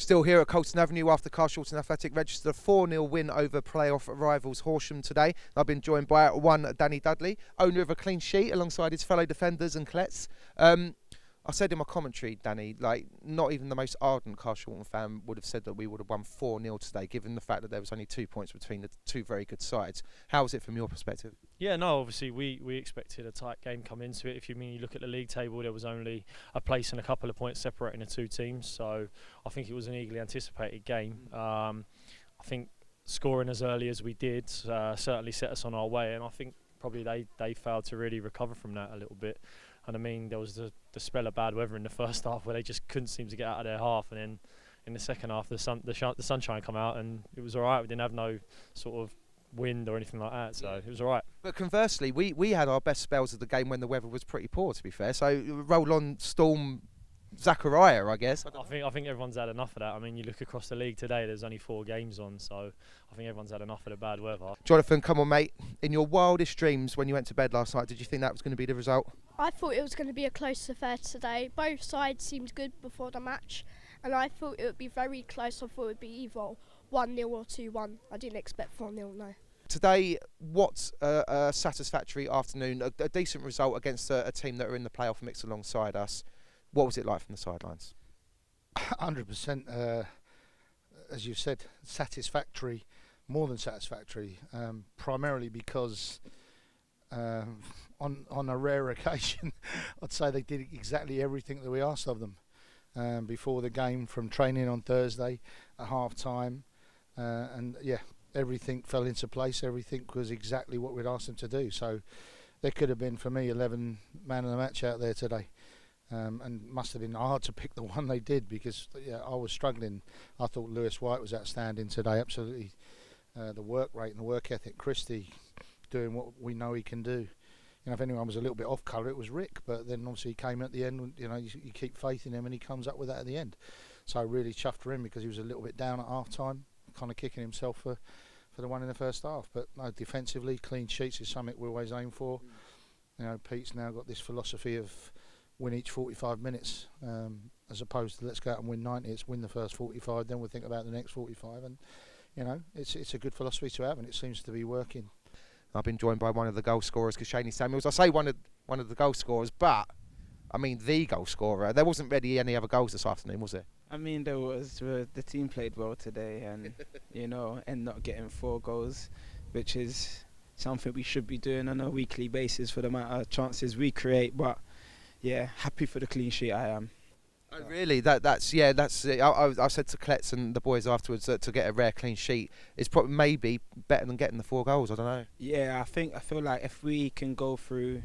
Still here at Colton Avenue after Carshalton Athletic registered a 4-0 win over playoff rivals Horsham today. I've been joined by one Danny Dudley, owner of a clean sheet alongside his fellow defenders and Klets. I said in my commentary, Danny, like not even the most ardent Carshalton fan would have said that we would have won 4-0 today, given the fact that there was only 2 points between the two very good sides. How was it from your perspective? Yeah, no, obviously we expected a tight game come into it. If you look at the league table, there was only a place and a couple of points separating the two teams. So I think it was an eagerly anticipated game. I think scoring as early as we did certainly set us on our way, and I think probably they failed to really recover from that a little bit. And I mean, there was the spell of bad weather in the first half where they just couldn't seem to get out of their half, and then in the second half the sunshine come out and it was all right. We didn't have no sort of wind or anything like that, so it was all right. But conversely, we had our best spells of the game when the weather was pretty poor, to be fair. So roll on, storm Zachariah, I guess. I think everyone's had enough of that. I mean, you look across the league today, there's only 4 games on, so I think everyone's had enough of the bad weather. Jonathan, come on, mate. In your wildest dreams when you went to bed last night, did you think that was going to be the result? I thought it was going to be a close affair today. Both sides seemed good before the match, and I thought it would be very close. I thought it would be either 1-0 or 2-1. I didn't expect 4-0, no. Today, what's a satisfactory afternoon, a decent result against a team that are in the playoff mix alongside us. What was it like from the sidelines? 100%, as you said, satisfactory, more than satisfactory, primarily because on a rare occasion, I'd say they did exactly everything that we asked of them before the game, from training on Thursday at half-time, and yeah, everything fell into place. Everything was exactly what we'd asked them to do. So there could have been, for me, 11 man of the match out there today. And must have been hard to pick the one they did, because I was struggling. I thought Lewis White was outstanding today, absolutely. The work rate and the work ethic, Christie doing what we know he can do. If anyone was a little bit off colour, it was Rick, but then obviously he came at the end. You keep faith in him and he comes up with that at the end. So I really chuffed for him, because he was a little bit down at half time, kind of kicking himself for the one in the first half. But no, defensively, clean sheets is something we always aim for. Pete's now got this philosophy of win each 45 minutes, as opposed to let's go out and win 90. It's win the first 45, then we'll think about the next 45. And it's a good philosophy to have, and it seems to be working. I've been joined by one of the goal scorers, Kershaney Samuels. I say one of the goal scorers, but I mean the goal scorer. There wasn't really any other goals this afternoon, was there? I mean, there was. The team played well today, and and not getting 4 goals, which is something we should be doing on a weekly basis for the amount of chances we create. But yeah, happy for the clean sheet. I am. Oh, really? That's it. I said to Klets and the boys afterwards that to get a rare clean sheet is probably maybe better than getting the 4 goals. I don't know. Yeah, I feel like if we can go through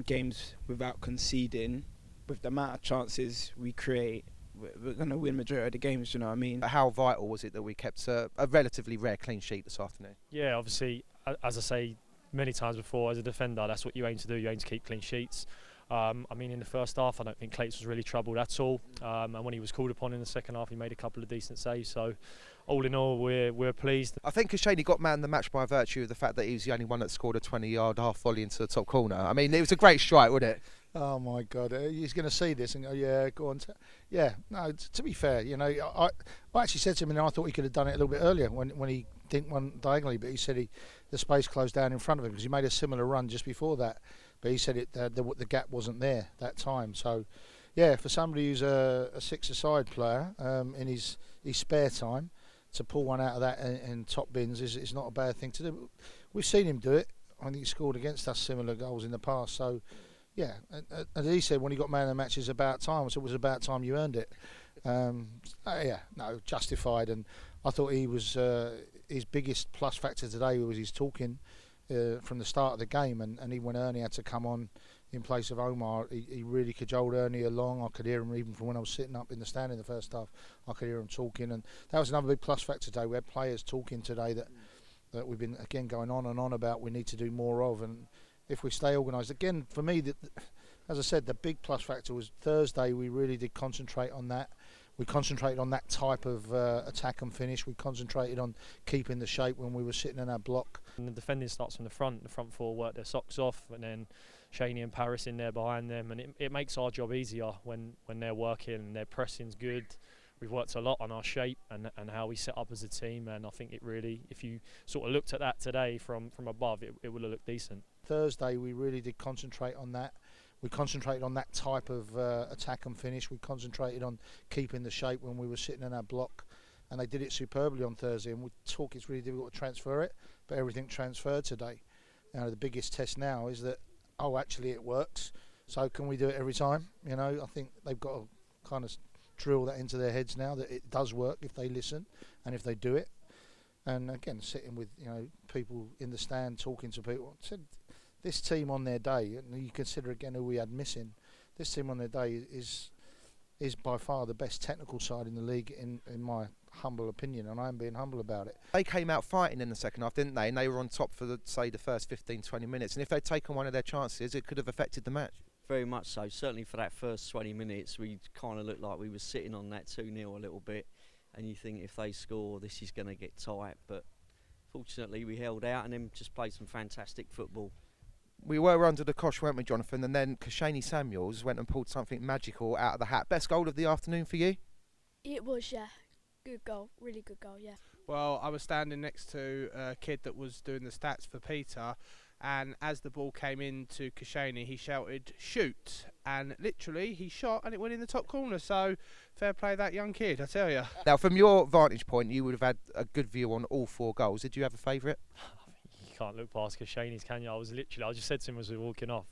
games without conceding, with the amount of chances we create, we're going to win majority of the games. You know what I mean? How vital was it that we kept a relatively rare clean sheet this afternoon? Yeah, obviously, as I say many times before, as a defender, that's what you aim to do. You aim to keep clean sheets. I mean, in the first half, I don't think Klets was really troubled at all. And when he was called upon in the second half, he made a couple of decent saves. So, all in all, we're pleased. I think Kershaney got man of the match by virtue of the fact that he was the only one that scored a 20-yard half volley into the top corner. I mean, it was a great strike, wasn't it? Oh my God, he's going to see this and go, yeah, go on. Yeah, no, to be fair, I actually said to him, and I thought he could have done it a little bit earlier when he didn't run diagonally, but he said the space closed down in front of him, because he made a similar run just before that. But he said the gap wasn't there that time. So, yeah, for somebody who's a 6-a-side player in his spare time, to pull one out of that in top bins is not a bad thing to do. We've seen him do it. I think he scored against us similar goals in the past. So, yeah, and he said when he got man of the match, it's about time. So it was about time you earned it. Justified. And I thought he was his biggest plus factor today was his talking. From the start of the game, and even when Ernie had to come on in place of Omar, he really cajoled Ernie along. I could hear him even from when I was sitting up in the stand in the first half. I could hear him talking, and that was another big plus factor today. We had players talking today that we've been again going on and on about. We need to do more of, and if we stay organised, again for me, as I said, the big plus factor was Thursday. We really did concentrate on that. We concentrated on that type of attack and finish. We concentrated on keeping the shape when we were sitting in our block. And the defending starts from the front. The front 4 work their socks off, and then Shaney and Paris in there behind them. And it makes our job easier when they're working and their pressing's good. we've worked a lot on our shape and how we set up as a team, and I think it really, if you sort of looked at that today from above, it would have looked decent. Thursday we really did concentrate on that. We concentrated on that type of attack and finish. We concentrated on keeping the shape when we were sitting in our block, and they did it superbly on Thursday. And we talk, it's really difficult to transfer it, but everything transferred today. The biggest test now is that, actually it works. So can we do it every time? I think they've got to kind of drill that into their heads now, that it does work if they listen and if they do it. And again, sitting with people in the stand, talking to people, said this team on their day, and you consider again who we had missing, this team on their day is by far the best technical side in the league in my humble opinion, and I'm being humble about it. They came out fighting in the second half, didn't they? And they were on top for the first 15-20 minutes, and if they'd taken one of their chances, it could have affected the match. Very much so. Certainly for that first 20 minutes, we kind of looked like we were sitting on that 2-0 a little bit, and you think if they score, this is going to get tight. But fortunately, we held out and then just played some fantastic football. We were under the cosh, weren't we, Jonathan? And then Kershaney Samuels went and pulled something magical out of the hat. Best goal of the afternoon for you? It was, yeah. Good goal, really good goal, yeah. Well, I was standing next to a kid that was doing the stats for Peter, and as the ball came into Kershaney, he shouted, "Shoot!" And literally, he shot and it went in the top corner. So, fair play that young kid, I tell you. Now, from your vantage point, you would have had a good view on all 4 goals. Did you have a favourite? You can't look past Kershaney's, can you? I just said to him as we were walking off,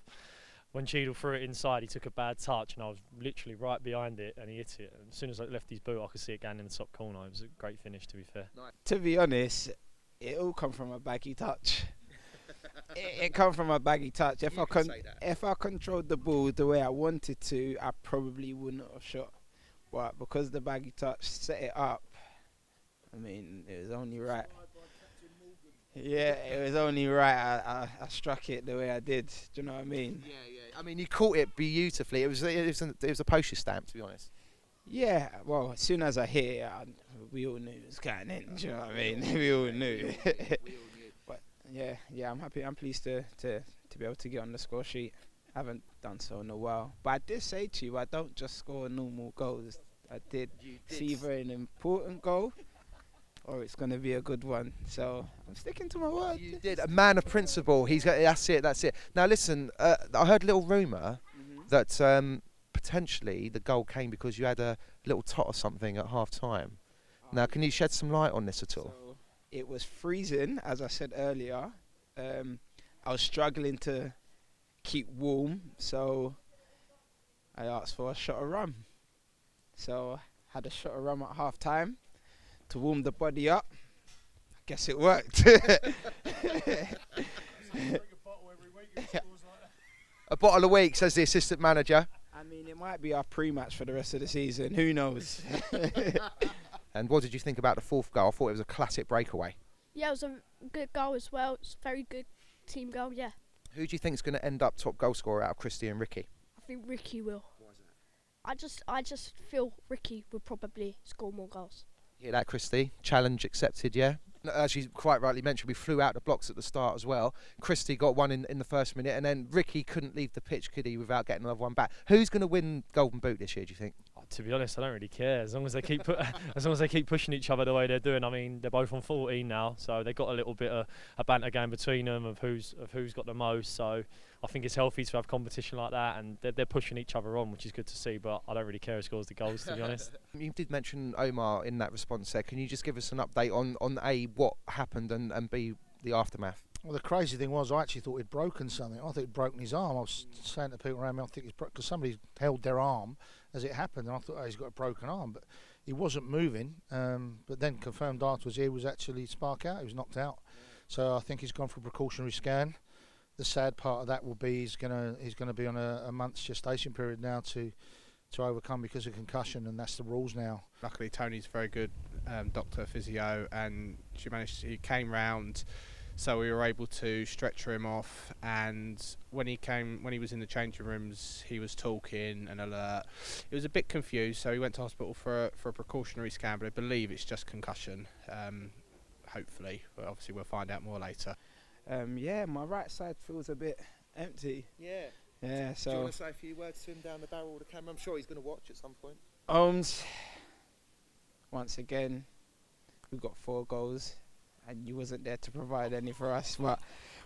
when Cheadle threw it inside, he took a bad touch, and I was literally right behind it, and he hit it. And as soon as I left his boot, I could see it going in the top corner. It was a great finish, to be fair. To be honest, it all come from a baggy touch. it come from a baggy touch. If I controlled the ball the way I wanted to, I probably wouldn't have shot. But because the baggy touch set it up, I mean, it was only right. Yeah, it was only right I struck it the way I did. Do you know what I mean? Yeah. I mean, you caught it beautifully. It was a postage stamp, to be honest. Yeah, well, as soon as I hit it, we all knew it was going in. Do you know what I mean? We all knew. But yeah, I'm happy. I'm pleased to be able to get on the score sheet. I haven't done so in a while. But I did say to you, I don't just score normal goals. I did see either an important goal or it's going to be a good one. So I'm sticking to my word. You did. A man of principle. That's it. Now listen, I heard a little rumour that potentially the goal came because you had a little tot or something at half time. Now, can you shed some light on this at all? So it was freezing, as I said earlier. I was struggling to keep warm, so I asked for a shot of rum. So I had a shot of rum at half time to warm the body up. I guess it worked. A bottle a week, says the assistant manager. I mean, it might be our pre-match for the rest of the season. Who knows? And what did you think about the 4th goal? I thought it was a classic breakaway. Yeah, it was a good goal as well. It's a very good team goal, yeah. Who do you think is going to end up top goal scorer out of Christie and Ricky? I think Ricky will. Why is that? I just feel Ricky will probably score more goals. You hear that, Christie? Challenge accepted, yeah? As you quite rightly mentioned, we flew out the blocks at the start as well. Christie got one in the first minute, and then Ricky couldn't leave the pitch, could he, without getting another one back. Who's going to win Golden Boot this year, do you think? To be honest, I don't really care. As long as they keep pushing each other the way they're doing. I mean, they're both on 14 now, so they've got a little bit of a banter game between them of who's got the most. So I think it's healthy to have competition like that, and they're pushing each other on, which is good to see. But I don't really care who scores the goals, to be honest. You did mention Omar in that response there. Can you just give us an update on A, what happened, and B, the aftermath? Well, the crazy thing was, I actually thought he'd broken something. I thought he'd broken his arm. I was saying to people around me, I think he's broken, because somebody held their arm as it happened, and I thought, he's got a broken arm. But he wasn't moving. But then confirmed afterwards, he was actually spark out. He was knocked out. Yeah. So I think he's gone for a precautionary scan. The sad part of that will be he's gonna be on a month's gestation period now to overcome because of concussion, and that's the rules now. Luckily, Tony's a very good doctor, physio, and he came round. So we were able to stretcher him off, and when he was in the changing rooms, he was talking and alert. He was a bit confused, so he went to hospital for a precautionary scan, but I believe it's just concussion. Hopefully, but obviously we'll find out more later. Yeah, my right side feels a bit empty. Yeah. So. Do you want to say a few words to him down the barrel of the camera? I'm sure he's going to watch at some point. once again, we got 4 goals, and you wasn't there to provide any for us. But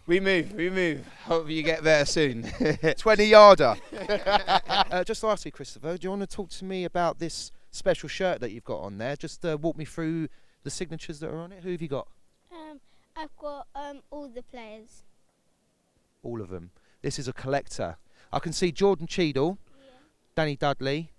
we move. Hope you get there soon. 20-yarder. Just lastly, Christopher, do you want to talk to me about this special shirt that you've got on there? Just walk me through the signatures that are on it. Who have you got? I've got all the players. All of them. This is a collector. I can see Jordan Cheadle, Yeah. Danny Dudley,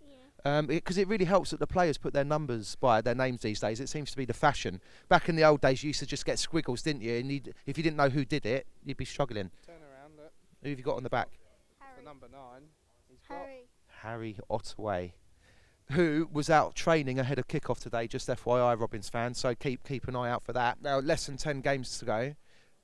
Yeah. because it really helps that the players put their numbers by their names these days. It seems to be the fashion. Back in the old days, you used to just get squiggles, didn't you? And if you didn't know who did it, you'd be struggling. Turn around, look. Who have you got on the back? For number 9. He's Harry. Harry Ottaway, who was out training ahead of kickoff today. Just FYI, Robins fans. So keep an eye out for that. Now, less than 10 games to go.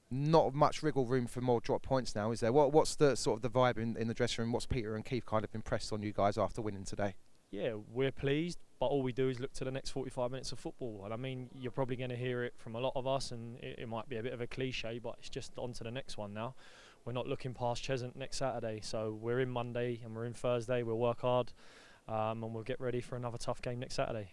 Not much wriggle room for more drop points now, is there? What's the sort of the vibe in the dressing room? What's Peter and Keith kind of impressed on you guys after winning today? Yeah, we're pleased, but all we do is look to the next 45 minutes of football. And I mean, you're probably going to hear it from a lot of us, and it might be a bit of a cliche, but it's just on to the next one now. We're not looking past Cheshunt next Saturday, so we're in Monday and we're in Thursday. We'll work hard, and we'll get ready for another tough game next Saturday.